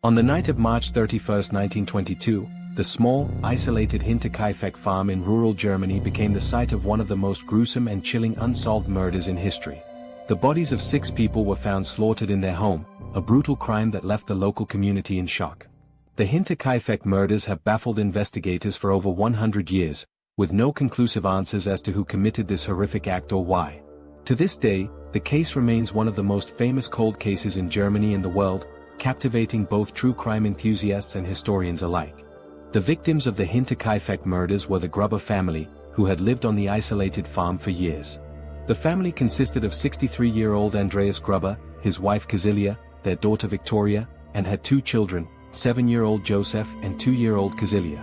On the night of March 31, 1922, the small, isolated Hinterkaifeck farm in rural Germany became the site of one of the most gruesome and chilling unsolved murders in history. The bodies of 6 people were found slaughtered in their home, a brutal crime that left the local community in shock. The Hinterkaifeck murders have baffled investigators for over 100 years, with no conclusive answers as to who committed this horrific act or why. To this day, the case remains one of the most famous cold cases in Germany and the world, captivating both true crime enthusiasts and historians alike. The victims of the Hinterkaifeck murders were the Gruber family, who had lived on the isolated farm for years. The family consisted of 63-year-old Andreas Gruber, his wife Cecilia, their daughter Victoria, and had 2 children, 7-year-old Joseph and 2-year-old Cecilia.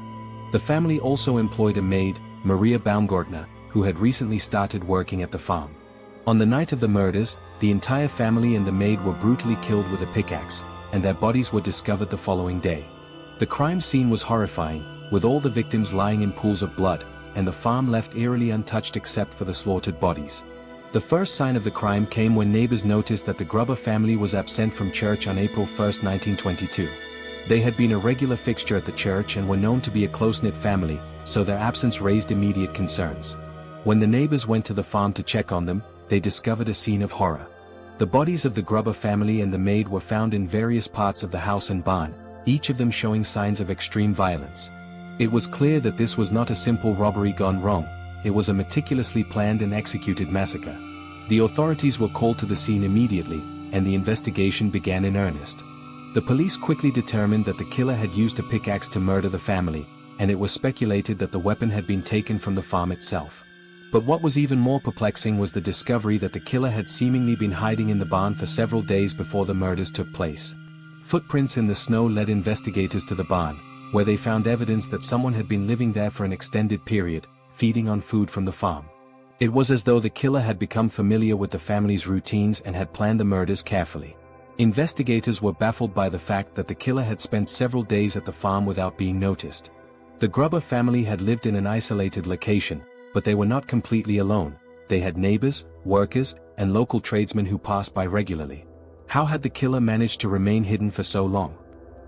The family also employed a maid, Maria Baumgartner, who had recently started working at the farm. On the night of the murders, the entire family and the maid were brutally killed with a pickaxe, and their bodies were discovered the following day. The crime scene was horrifying, with all the victims lying in pools of blood, and the farm left eerily untouched except for the slaughtered bodies. The first sign of the crime came when neighbors noticed that the Gruber family was absent from church on April 1, 1922. They had been a regular fixture at the church and were known to be a close-knit family, so their absence raised immediate concerns. When the neighbors went to the farm to check on them, they discovered a scene of horror. The bodies of the Gruber family and the maid were found in various parts of the house and barn, each of them showing signs of extreme violence. It was clear that this was not a simple robbery gone wrong, it was a meticulously planned and executed massacre. The authorities were called to the scene immediately, and the investigation began in earnest. The police quickly determined that the killer had used a pickaxe to murder the family, and it was speculated that the weapon had been taken from the farm itself. But what was even more perplexing was the discovery that the killer had seemingly been hiding in the barn for several days before the murders took place. Footprints in the snow led investigators to the barn, where they found evidence that someone had been living there for an extended period, feeding on food from the farm. It was as though the killer had become familiar with the family's routines and had planned the murders carefully. Investigators were baffled by the fact that the killer had spent several days at the farm without being noticed. The Gruber family had lived in an isolated location, but they were not completely alone. They had neighbors, workers, and local tradesmen who passed by regularly. How had the killer managed to remain hidden for so long?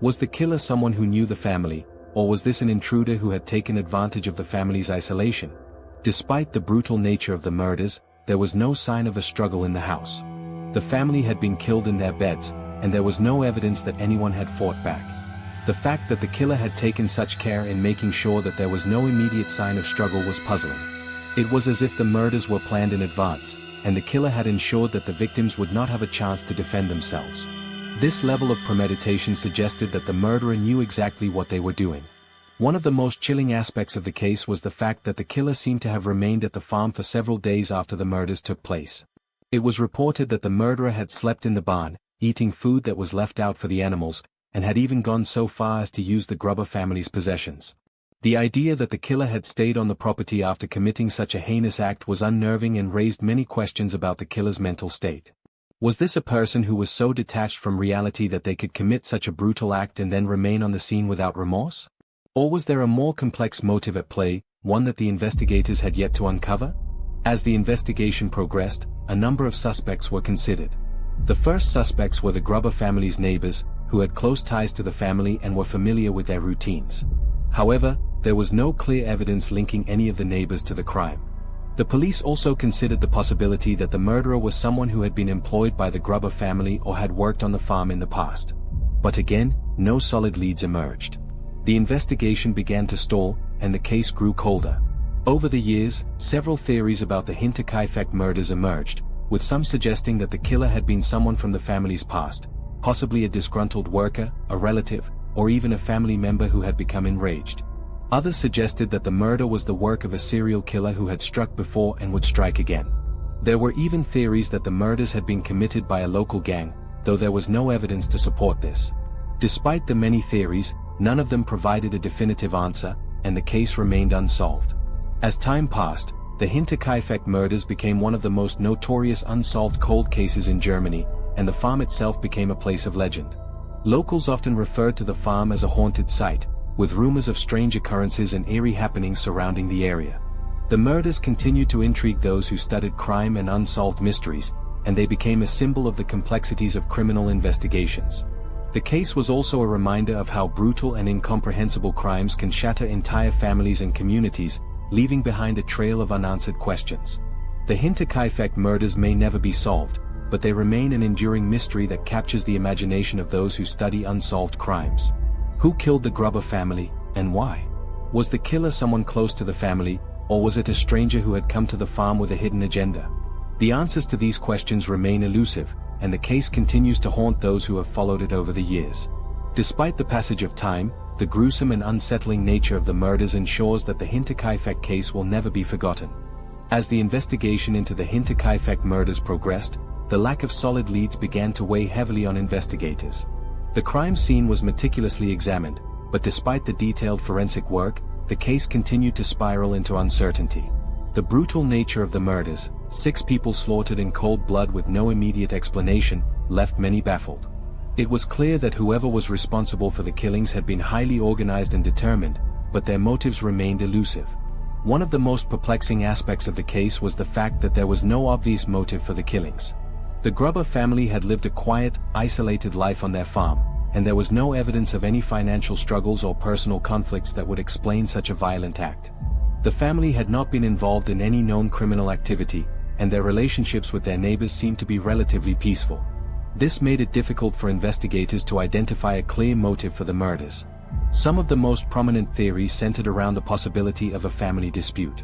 Was the killer someone who knew the family, or was this an intruder who had taken advantage of the family's isolation? Despite the brutal nature of the murders, there was no sign of a struggle in the house. The family had been killed in their beds, and there was no evidence that anyone had fought back. The fact that the killer had taken such care in making sure that there was no immediate sign of struggle was puzzling. It was as if the murders were planned in advance, and the killer had ensured that the victims would not have a chance to defend themselves. This level of premeditation suggested that the murderer knew exactly what they were doing. One of the most chilling aspects of the case was the fact that the killer seemed to have remained at the farm for several days after the murders took place. It was reported that the murderer had slept in the barn, eating food that was left out for the animals, and had even gone so far as to use the Gruber family's possessions. The idea that the killer had stayed on the property after committing such a heinous act was unnerving and raised many questions about the killer's mental state. Was this a person who was so detached from reality that they could commit such a brutal act and then remain on the scene without remorse? Or was there a more complex motive at play, one that the investigators had yet to uncover? As the investigation progressed, a number of suspects were considered. The first suspects were the Gruber family's neighbors, who had close ties to the family and were familiar with their routines. However, there was no clear evidence linking any of the neighbors to the crime. The police also considered the possibility that the murderer was someone who had been employed by the Gruber family or had worked on the farm in the past. But again, no solid leads emerged. The investigation began to stall, and the case grew colder. Over the years, several theories about the Hinterkaifeck murders emerged, with some suggesting that the killer had been someone from the family's past, possibly a disgruntled worker, a relative, or even a family member who had become enraged. Others suggested that the murder was the work of a serial killer who had struck before and would strike again. There were even theories that the murders had been committed by a local gang, though there was no evidence to support this. Despite the many theories, none of them provided a definitive answer, and the case remained unsolved. As time passed, the Hinterkaifeck murders became one of the most notorious unsolved cold cases in Germany, and the farm itself became a place of legend. Locals often referred to the farm as a haunted site, with rumors of strange occurrences and eerie happenings surrounding the area. The murders continued to intrigue those who studied crime and unsolved mysteries, and they became a symbol of the complexities of criminal investigations. The case was also a reminder of how brutal and incomprehensible crimes can shatter entire families and communities, leaving behind a trail of unanswered questions. The Hinterkaifeck murders may never be solved, but they remain an enduring mystery that captures the imagination of those who study unsolved crimes. Who killed the Gruber family, and why? Was the killer someone close to the family, or was it a stranger who had come to the farm with a hidden agenda? The answers to these questions remain elusive, and the case continues to haunt those who have followed it over the years. Despite the passage of time, the gruesome and unsettling nature of the murders ensures that the Hinterkaifeck case will never be forgotten. As the investigation into the Hinterkaifeck murders progressed, the lack of solid leads began to weigh heavily on investigators. The crime scene was meticulously examined, but despite the detailed forensic work, the case continued to spiral into uncertainty. The brutal nature of the murders, 6 people slaughtered in cold blood with no immediate explanation, left many baffled. It was clear that whoever was responsible for the killings had been highly organized and determined, but their motives remained elusive. One of the most perplexing aspects of the case was the fact that there was no obvious motive for the killings. The Gruber family had lived a quiet, isolated life on their farm, and there was no evidence of any financial struggles or personal conflicts that would explain such a violent act. The family had not been involved in any known criminal activity, and their relationships with their neighbors seemed to be relatively peaceful. This made it difficult for investigators to identify a clear motive for the murders. Some of the most prominent theories centered around the possibility of a family dispute.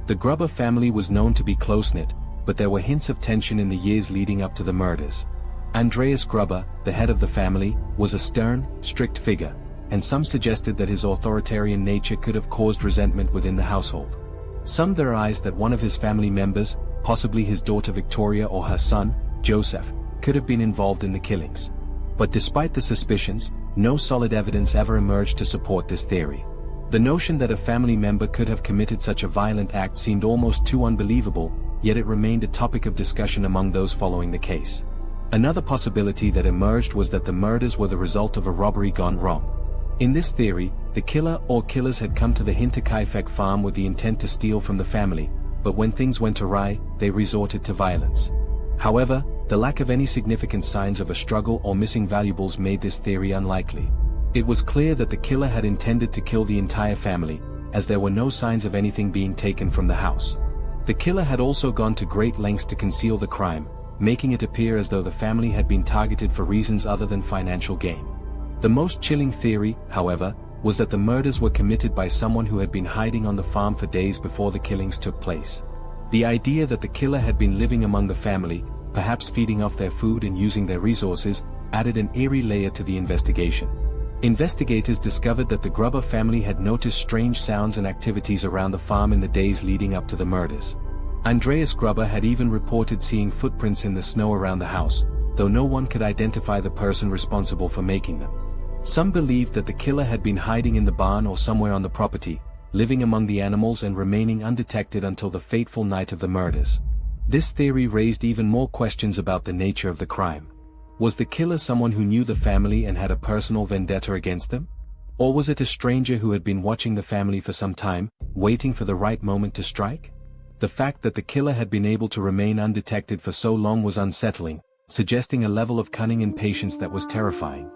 The Gruber family was known to be close-knit, but there were hints of tension in the years leading up to the murders. Andreas Gruber, the head of the family, was a stern, strict figure, and some suggested that his authoritarian nature could have caused resentment within the household. Some theorized that one of his family members, possibly his daughter Victoria or her son, Joseph, could have been involved in the killings. But despite the suspicions, no solid evidence ever emerged to support this theory. The notion that a family member could have committed such a violent act seemed almost too unbelievable, yet it remained a topic of discussion among those following the case. Another possibility that emerged was that the murders were the result of a robbery gone wrong. In this theory, the killer or killers had come to the Hinterkaifeck farm with the intent to steal from the family, but when things went awry, they resorted to violence. However, the lack of any significant signs of a struggle or missing valuables made this theory unlikely. It was clear that the killer had intended to kill the entire family, as there were no signs of anything being taken from the house. The killer had also gone to great lengths to conceal the crime, making it appear as though the family had been targeted for reasons other than financial gain. The most chilling theory, however, was that the murders were committed by someone who had been hiding on the farm for days before the killings took place. The idea that the killer had been living among the family, perhaps feeding off their food and using their resources, added an eerie layer to the investigation. Investigators discovered that the Gruber family had noticed strange sounds and activities around the farm in the days leading up to the murders. Andreas Gruber had even reported seeing footprints in the snow around the house, though no one could identify the person responsible for making them. Some believed that the killer had been hiding in the barn or somewhere on the property, living among the animals and remaining undetected until the fateful night of the murders. This theory raised even more questions about the nature of the crime. Was the killer someone who knew the family and had a personal vendetta against them? Or was it a stranger who had been watching the family for some time, waiting for the right moment to strike? The fact that the killer had been able to remain undetected for so long was unsettling, suggesting a level of cunning and patience that was terrifying.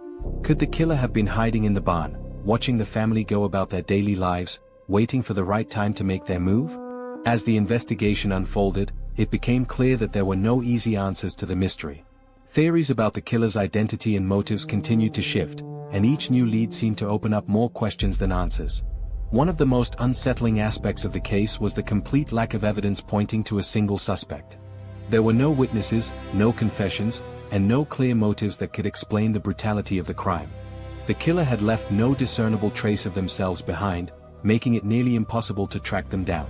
Could the killer have been hiding in the barn, watching the family go about their daily lives, waiting for the right time to make their move? As the investigation unfolded, it became clear that there were no easy answers to the mystery. Theories about the killer's identity and motives continued to shift, and each new lead seemed to open up more questions than answers. One of the most unsettling aspects of the case was the complete lack of evidence pointing to a single suspect. There were no witnesses, no confessions, and no clear motives that could explain the brutality of the crime. The killer had left no discernible trace of themselves behind, making it nearly impossible to track them down.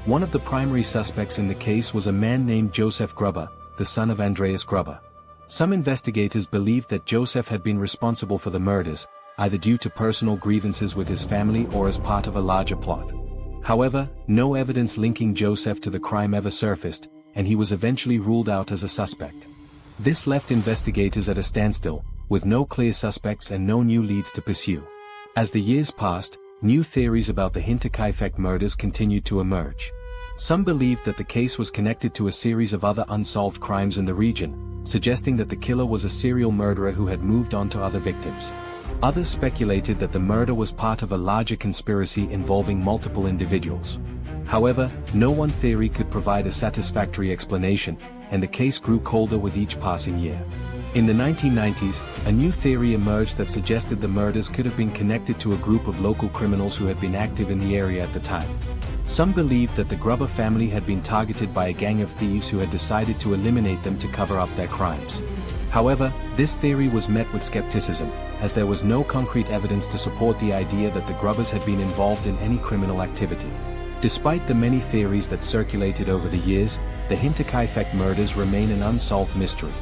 One of the primary suspects in the case was a man named Joseph Gruber, the son of Andreas Gruber. Some investigators believed that Joseph had been responsible for the murders, either due to personal grievances with his family or as part of a larger plot. However, no evidence linking Joseph to the crime ever surfaced, and he was eventually ruled out as a suspect. This left investigators at a standstill, with no clear suspects and no new leads to pursue. As the years passed, new theories about the Hinterkaifeck murders continued to emerge. Some believed that the case was connected to a series of other unsolved crimes in the region, suggesting that the killer was a serial murderer who had moved on to other victims. Others speculated that the murder was part of a larger conspiracy involving multiple individuals. However, no one theory could provide a satisfactory explanation, and the case grew colder with each passing year. In the 1990s, a new theory emerged that suggested the murders could have been connected to a group of local criminals who had been active in the area at the time. Some believed that the Gruber family had been targeted by a gang of thieves who had decided to eliminate them to cover up their crimes. However, this theory was met with skepticism, as there was no concrete evidence to support the idea that the Grubers had been involved in any criminal activity. Despite the many theories that circulated over the years, the Hinterkaifeck murders remain an unsolved mystery.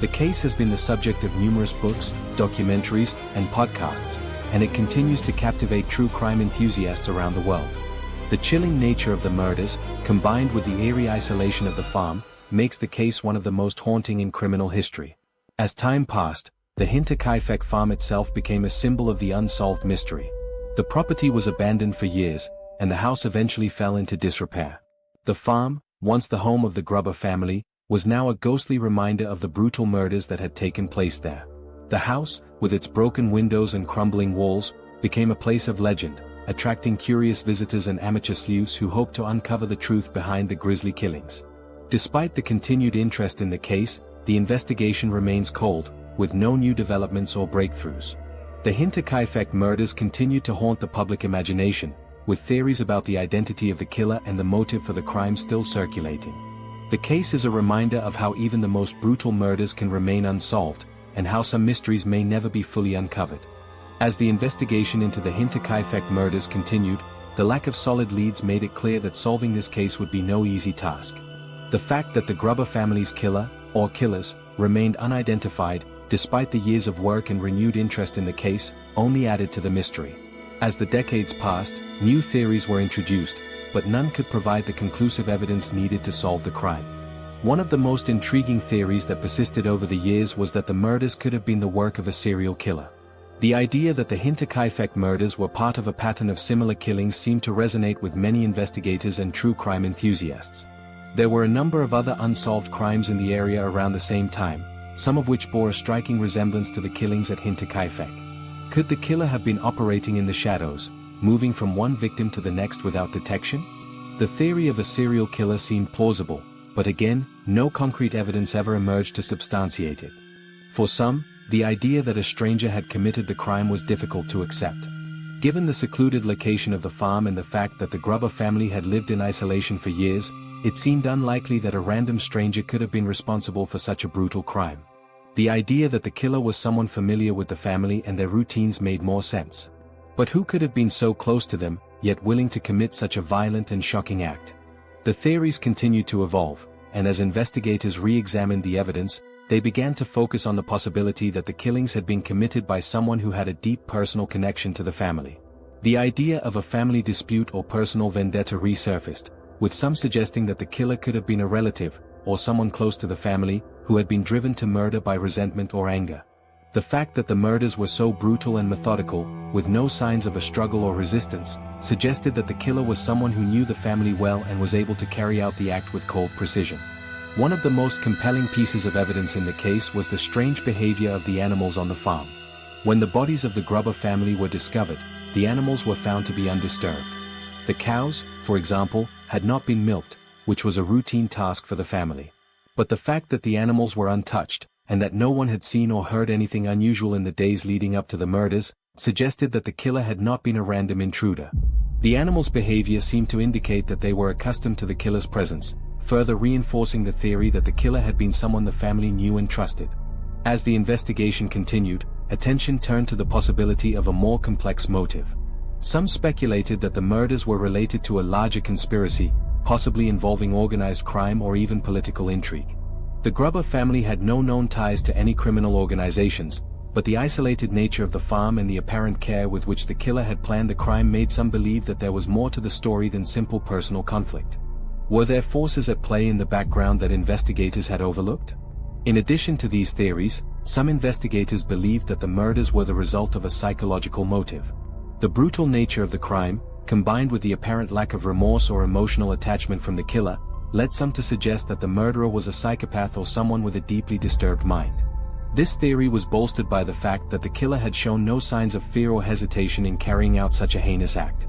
The case has been the subject of numerous books, documentaries, and podcasts, and it continues to captivate true crime enthusiasts around the world. The chilling nature of the murders, combined with the eerie isolation of the farm, makes the case one of the most haunting in criminal history. As time passed, the Hinterkaifeck farm itself became a symbol of the unsolved mystery. The property was abandoned for years, and the house eventually fell into disrepair. The farm, once the home of the Gruber family, was now a ghostly reminder of the brutal murders that had taken place there. The house, with its broken windows and crumbling walls, became a place of legend, attracting curious visitors and amateur sleuths who hoped to uncover the truth behind the grisly killings. Despite the continued interest in the case, the investigation remains cold, with no new developments or breakthroughs. The Hinterkaifeck murders continue to haunt the public imagination, with theories about the identity of the killer and the motive for the crime still circulating. The case is a reminder of how even the most brutal murders can remain unsolved, and how some mysteries may never be fully uncovered. As the investigation into the Hinterkaifeck murders continued, the lack of solid leads made it clear that solving this case would be no easy task. The fact that the Gruber family's killer, or killers, remained unidentified, despite the years of work and renewed interest in the case, only added to the mystery. As the decades passed, new theories were introduced, but none could provide the conclusive evidence needed to solve the crime. One of the most intriguing theories that persisted over the years was that the murders could have been the work of a serial killer. The idea that the Hinterkaifeck murders were part of a pattern of similar killings seemed to resonate with many investigators and true crime enthusiasts. There were a number of other unsolved crimes in the area around the same time, some of which bore a striking resemblance to the killings at Hinterkaifeck. Could the killer have been operating in the shadows, moving from one victim to the next without detection? The theory of a serial killer seemed plausible, but again, no concrete evidence ever emerged to substantiate it. For some, the idea that a stranger had committed the crime was difficult to accept. Given the secluded location of the farm and the fact that the Gruber family had lived in isolation for years, it seemed unlikely that a random stranger could have been responsible for such a brutal crime. The idea that the killer was someone familiar with the family and their routines made more sense. But who could have been so close to them, yet willing to commit such a violent and shocking act? The theories continued to evolve, and as investigators re-examined the evidence, they began to focus on the possibility that the killings had been committed by someone who had a deep personal connection to the family. The idea of a family dispute or personal vendetta resurfaced, with some suggesting that the killer could have been a relative, or someone close to the family, who had been driven to murder by resentment or anger. The fact that the murders were so brutal and methodical, with no signs of a struggle or resistance, suggested that the killer was someone who knew the family well and was able to carry out the act with cold precision. One of the most compelling pieces of evidence in the case was the strange behavior of the animals on the farm. When the bodies of the Gruber family were discovered, the animals were found to be undisturbed. The cows, for example, had not been milked, which was a routine task for the family. But the fact that the animals were untouched, and that no one had seen or heard anything unusual in the days leading up to the murders, suggested that the killer had not been a random intruder. The animals' behavior seemed to indicate that they were accustomed to the killer's presence, further reinforcing the theory that the killer had been someone the family knew and trusted. As the investigation continued, attention turned to the possibility of a more complex motive. Some speculated that the murders were related to a larger conspiracy, possibly involving organized crime or even political intrigue. The Gruber family had no known ties to any criminal organizations, but the isolated nature of the farm and the apparent care with which the killer had planned the crime made some believe that there was more to the story than simple personal conflict. Were there forces at play in the background that investigators had overlooked? In addition to these theories, some investigators believed that the murders were the result of a psychological motive. The brutal nature of the crime, combined with the apparent lack of remorse or emotional attachment from the killer, led some to suggest that the murderer was a psychopath or someone with a deeply disturbed mind. This theory was bolstered by the fact that the killer had shown no signs of fear or hesitation in carrying out such a heinous act.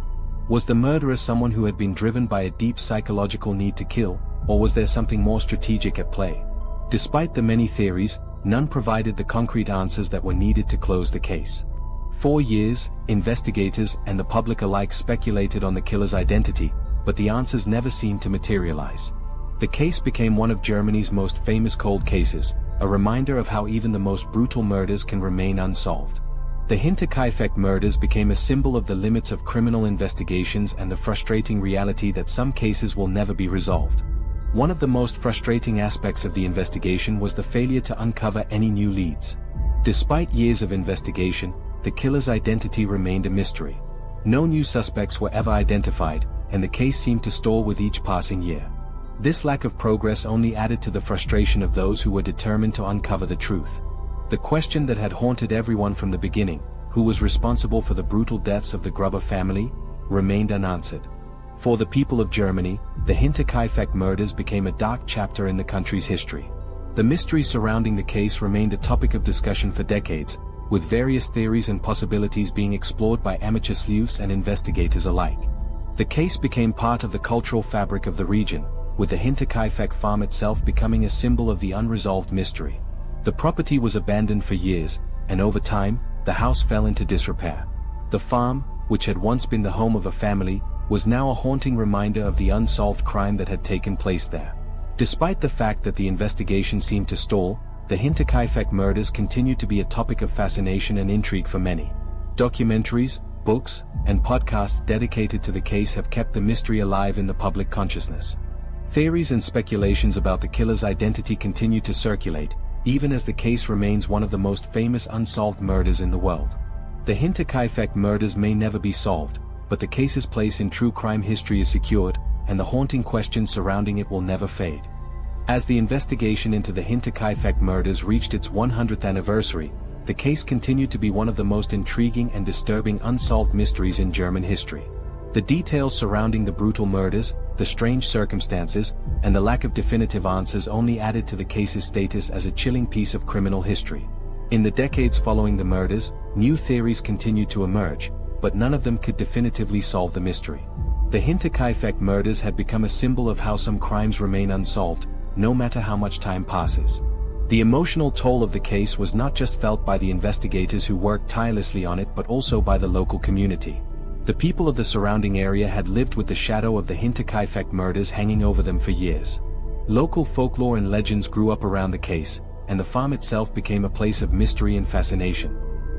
Was the murderer someone who had been driven by a deep psychological need to kill, or was there something more strategic at play? Despite the many theories, none provided the concrete answers that were needed to close the case. For years, investigators and the public alike speculated on the killer's identity, but the answers never seemed to materialize. The case became one of Germany's most famous cold cases, a reminder of how even the most brutal murders can remain unsolved. The Hinterkaifeck murders became a symbol of the limits of criminal investigations and the frustrating reality that some cases will never be resolved. One of the most frustrating aspects of the investigation was the failure to uncover any new leads. Despite years of investigation, the killer's identity remained a mystery. No new suspects were ever identified, and the case seemed to stall with each passing year. This lack of progress only added to the frustration of those who were determined to uncover the truth. The question that had haunted everyone from the beginning, who was responsible for the brutal deaths of the Gruber family, remained unanswered. For the people of Germany, the Hinterkaifeck murders became a dark chapter in the country's history. The mystery surrounding the case remained a topic of discussion for decades, with various theories and possibilities being explored by amateur sleuths and investigators alike. The case became part of the cultural fabric of the region, with the Hinterkaifeck farm itself becoming a symbol of the unresolved mystery. The property was abandoned for years, and over time, the house fell into disrepair. The farm, which had once been the home of a family, was now a haunting reminder of the unsolved crime that had taken place there. Despite the fact that the investigation seemed to stall, the Hinterkaifeck murders continued to be a topic of fascination and intrigue for many. Documentaries, books, and podcasts dedicated to the case have kept the mystery alive in the public consciousness. Theories and speculations about the killer's identity continue to circulate, even as the case remains one of the most famous unsolved murders in the world. The Hinterkaifeck murders may never be solved, but the case's place in true crime history is secured, and the haunting questions surrounding it will never fade. As the investigation into the Hinterkaifeck murders reached its 100th anniversary, the case continued to be one of the most intriguing and disturbing unsolved mysteries in German history. The details surrounding the brutal murders, the strange circumstances, and the lack of definitive answers only added to the case's status as a chilling piece of criminal history. In the decades following the murders, new theories continued to emerge, but none of them could definitively solve the mystery. The Hinterkaifeck murders had become a symbol of how some crimes remain unsolved, no matter how much time passes. The emotional toll of the case was not just felt by the investigators who worked tirelessly on it but also by the local community. The people of the surrounding area had lived with the shadow of the Hinterkaifeck murders hanging over them for years. Local folklore and legends grew up around the case, and the farm itself became a place of mystery and fascination.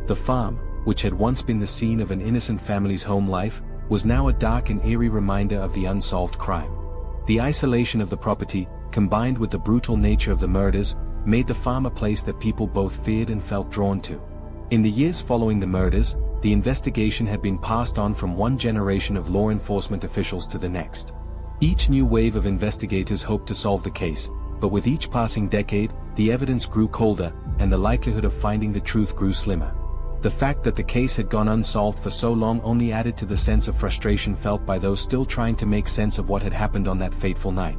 The farm, which had once been the scene of an innocent family's home life, was now a dark and eerie reminder of the unsolved crime. The isolation of the property, combined with the brutal nature of the murders, made the farm a place that people both feared and felt drawn to. In the years following the murders, the investigation had been passed on from one generation of law enforcement officials to the next. Each new wave of investigators hoped to solve the case, but with each passing decade, the evidence grew colder, and the likelihood of finding the truth grew slimmer. The fact that the case had gone unsolved for so long only added to the sense of frustration felt by those still trying to make sense of what had happened on that fateful night.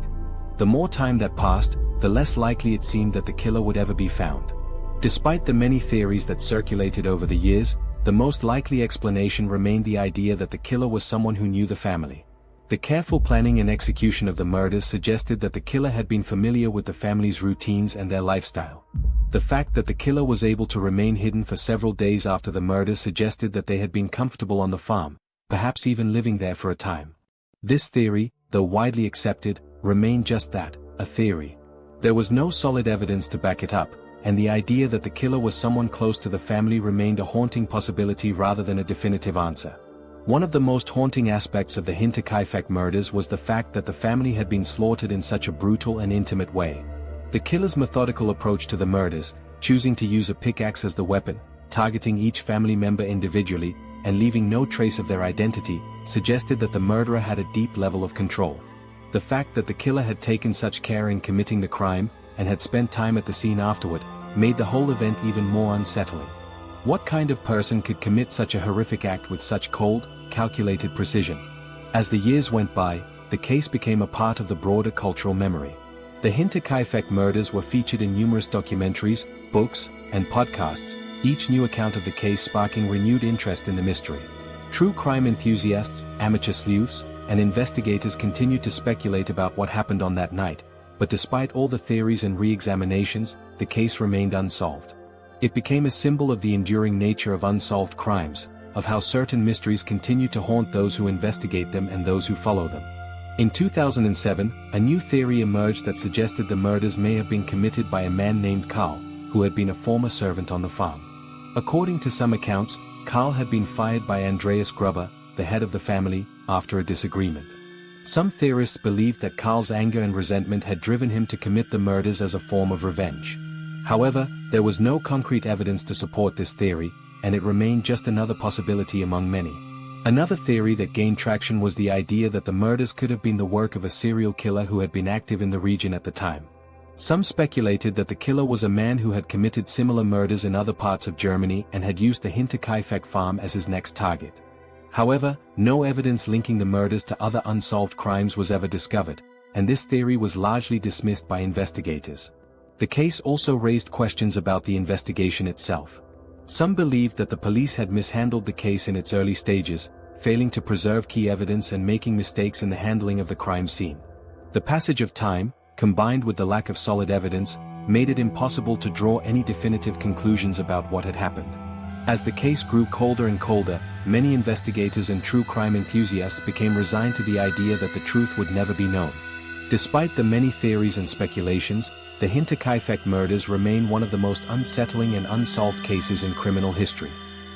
The more time that passed, the less likely it seemed that the killer would ever be found. Despite the many theories that circulated over the years, the most likely explanation remained the idea that the killer was someone who knew the family. The careful planning and execution of the murders suggested that the killer had been familiar with the family's routines and their lifestyle. The fact that the killer was able to remain hidden for several days after the murders suggested that they had been comfortable on the farm, perhaps even living there for a time. This theory, though widely accepted, remained just that, a theory. There was no solid evidence to back it up, and the idea that the killer was someone close to the family remained a haunting possibility rather than a definitive answer. One of the most haunting aspects of the Hinterkaifeck murders was the fact that the family had been slaughtered in such a brutal and intimate way. The killer's methodical approach to the murders, choosing to use a pickaxe as the weapon, targeting each family member individually, and leaving no trace of their identity, suggested that the murderer had a deep level of control. The fact that the killer had taken such care in committing the crime, and had spent time at the scene afterward, made the whole event even more unsettling. What kind of person could commit such a horrific act with such cold, calculated precision? As the years went by, the case became a part of the broader cultural memory. The Hinterkaifeck murders were featured in numerous documentaries, books, and podcasts, each new account of the case sparking renewed interest in the mystery. True crime enthusiasts, amateur sleuths, and investigators continued to speculate about what happened on that night, but despite all the theories and re-examinations, the case remained unsolved. It became a symbol of the enduring nature of unsolved crimes, of how certain mysteries continue to haunt those who investigate them and those who follow them. In 2007, a new theory emerged that suggested the murders may have been committed by a man named Carl, who had been a former servant on the farm. According to some accounts, Carl had been fired by Andreas Gruber, the head of the family, after a disagreement. Some theorists believed that Carl's anger and resentment had driven him to commit the murders as a form of revenge. However, there was no concrete evidence to support this theory, and it remained just another possibility among many. Another theory that gained traction was the idea that the murders could have been the work of a serial killer who had been active in the region at the time. Some speculated that the killer was a man who had committed similar murders in other parts of Germany and had used the Hinterkaifeck farm as his next target. However, no evidence linking the murders to other unsolved crimes was ever discovered, and this theory was largely dismissed by investigators. The case also raised questions about the investigation itself. Some believed that the police had mishandled the case in its early stages, failing to preserve key evidence and making mistakes in the handling of the crime scene. The passage of time, combined with the lack of solid evidence, made it impossible to draw any definitive conclusions about what had happened. As the case grew colder and colder, many investigators and true crime enthusiasts became resigned to the idea that the truth would never be known. Despite the many theories and speculations, the Hinterkaifeck murders remain one of the most unsettling and unsolved cases in criminal history.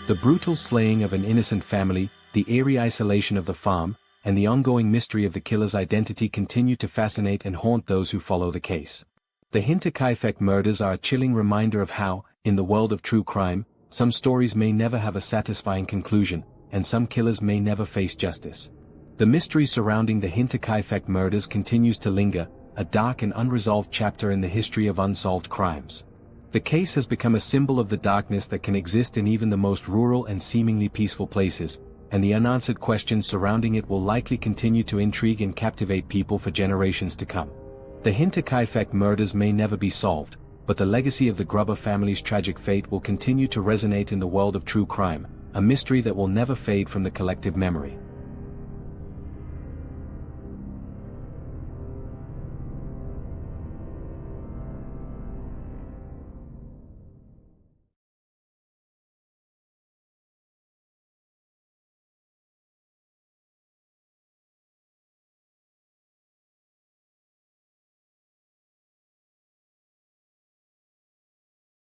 The brutal slaying of an innocent family, the eerie isolation of the farm, and the ongoing mystery of the killer's identity continue to fascinate and haunt those who follow the case. The Hinterkaifeck murders are a chilling reminder of how, in the world of true crime, some stories may never have a satisfying conclusion, and some killers may never face justice. The mystery surrounding the Hinterkaifeck murders continues to linger, a dark and unresolved chapter in the history of unsolved crimes. The case has become a symbol of the darkness that can exist in even the most rural and seemingly peaceful places, and the unanswered questions surrounding it will likely continue to intrigue and captivate people for generations to come. The Hinterkaifeck murders may never be solved, but the legacy of the Gruber family's tragic fate will continue to resonate in the world of true crime, a mystery that will never fade from the collective memory.